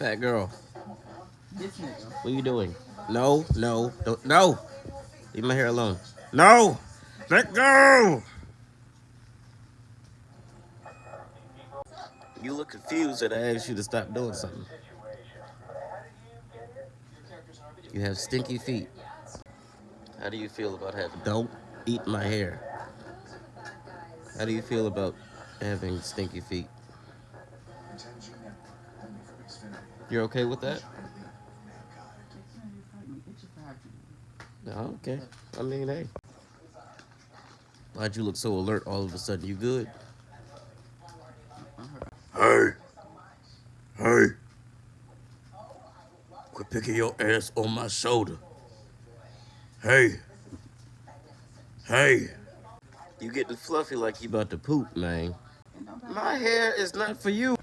Fat girl, This nigga. what are you doing? No, no, don't, no. Leave my hair alone. No! Let go! You look confused that I asked you to stop doing something. You have stinky feet. How do you feel about having... Don't eat my hair. How do you feel about having stinky feet? You're okay with that? No, okay. I mean, hey. Why'd you look so alert all of a sudden? You good? Hey! Hey! Quit picking your ass on my shoulder. Hey! Hey! You getting fluffy like you about to poop, man. My hair is not for you.